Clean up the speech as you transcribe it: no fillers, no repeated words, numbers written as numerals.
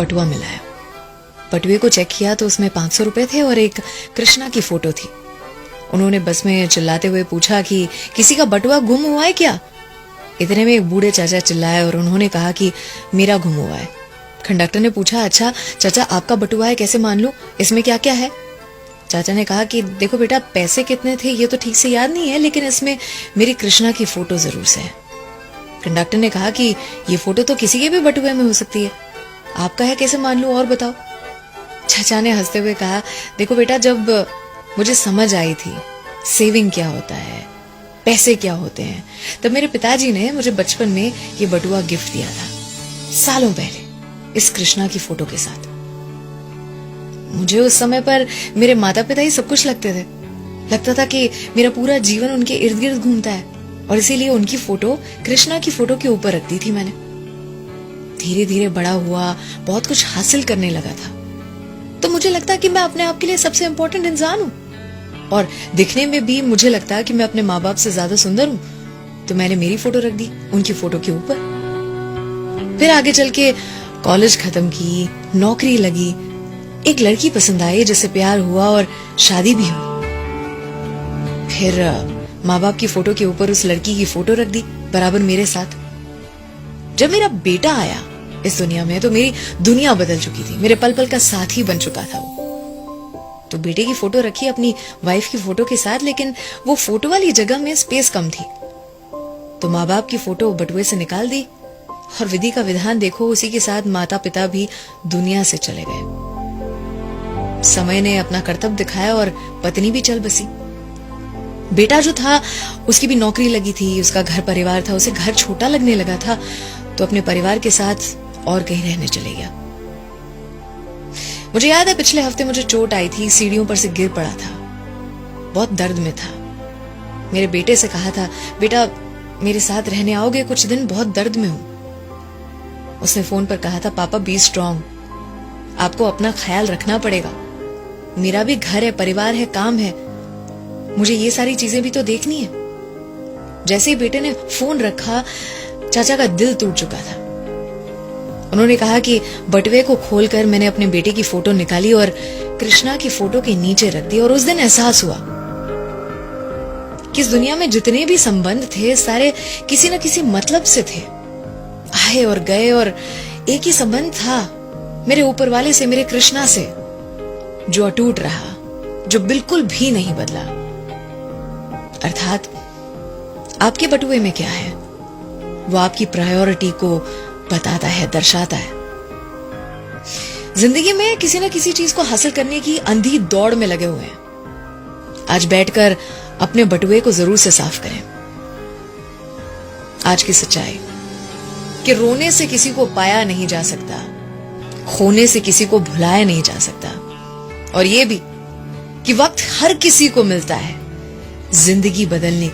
बटुआ मिला है। बटुए को चेक किया तो उसमें 500 रुपए थे और एक कृष्णा की फोटो थी। उन्होंने बस में चिल्लाते हुए पूछा कि किसी का बटुआ गुम हुआ है क्या? इतने में एक बूढ़े चाचा चिल्लाए और उन्होंने कहा कि मेरा गुम हुआ है। कंडक्टर ने पूछा, अच्छा चाचा आपका बटुआ है, कैसे मान लूं, इसमें क्या क्या है? चाचा ने कहा कि देखो बेटा, पैसे कितने थे ये तो ठीक से याद नहीं है, लेकिन इसमें मेरी कृष्णा की फोटो जरूर से है। कंडक्टर ने कहा कि ये फोटो तो किसी के भी बटुए में हो सकती है, आपका है कैसे मान लूं, और बताओ। चाचा ने हंसते हुए कहा, देखो बेटा, जब मुझे समझ आई थी सेविंग क्या होता है, पैसे क्या होते हैं, तब मेरे पिताजी ने मुझे बचपन में ये बटुआ गिफ्ट दिया था, सालों पहले, इस कृष्णा की फोटो के साथ। मुझे उस समय पर मेरे माता पिता ही सब कुछ लगते थे। लगता था कि मेरा पूरा जीवन उनके इर्द गिर्द घूमता है, और इसीलिए उनकी फोटो कृष्णा की फोटो के ऊपर रख दी थी मैंने। धीरे धीरे बड़ा हुआ, बहुत कुछ हासिल करने लगा था, तो मुझे लगता कि मैं अपने आप के लिए सबसे इंपॉर्टेंट इंसान हूं, और दिखने में भी मुझे लगता कि मैं अपने माँ बाप से ज्यादा सुंदर हूं, तो मैंने मेरी फोटो रख दी उनकी फोटो के ऊपर। फिर आगे चल के कॉलेज खत्म की, नौकरी लगी, एक लड़की पसंद आई जिससे प्यार हुआ और शादी भी हुई। फिर माँ बाप की फोटो के ऊपर उस लड़की की फोटो रख दी बराबर मेरे साथ। जब मेरा बेटा आया इस दुनिया में तो मेरी दुनिया बदल चुकी थी, मेरे पल पल का साथी बन चुका था वो। तो बेटे की फोटो रखी अपनी वाइफ की फोटो के साथ, लेकिन वो फोटो वाली जगह में स्पेस कम थी, तो माँ बाप की फोटो बटुए से निकाल दी, और विधि का विधान देखो, उसी के साथ माता पिता भी दुनिया से चले गए। समय ने अपना कर्तव्य दिखाया और पत्नी भी चल बसी। बेटा जो था उसकी भी नौकरी लगी थी, उसका घर परिवार था, उसे घर छोटा लगने लगा था, तो अपने परिवार के साथ और कहीं रहने चले गया। मुझे याद है पिछले हफ्ते मुझे चोट आई थी, सीढ़ियों पर से गिर पड़ा था, बहुत दर्द में था। मेरे बेटे से कहा था, बेटा मेरे साथ रहने आओगे कुछ दिन, बहुत दर्द में हूं। उसने फोन पर कहा था, पापा बी स्ट्रांग, आपको अपना ख्याल रखना पड़ेगा, मेरा भी घर है, परिवार है, काम है, मुझे ये सारी चीजें भी तो देखनी है। जैसे ही बेटे ने फोन रखा, चाचा का दिल टूट चुका था। उन्होंने कहा कि बटुए को खोलकर मैंने अपने बेटे की फोटो निकाली और कृष्णा की फोटो के नीचे रख दी, और उस दिन एहसास हुआ कि इस दुनिया में जितने भी संबंध थे सारे किसी न किसी मतलब से थे, आए और गए, और एक ही संबंध था मेरे ऊपर वाले से, मेरे कृष्णा से, जो अटूट रहा, जो बिल्कुल भी नहीं बदला। अर्थात आपके बटुए में क्या है वो आपकी प्रायोरिटी को बताता है, दर्शाता है। जिंदगी में किसी न किसी चीज को हासिल करने की अंधी दौड़ में लगे हुए हैं। आज बैठकर अपने बटुए को जरूर से साफ करें। आज की सच्चाई कि रोने से किसी को पाया नहीं जा सकता, खोने से किसी को भुलाया नहीं जा सकता, और ये भी कि वक्त हर किसी को मिलता है जिंदगी बदलने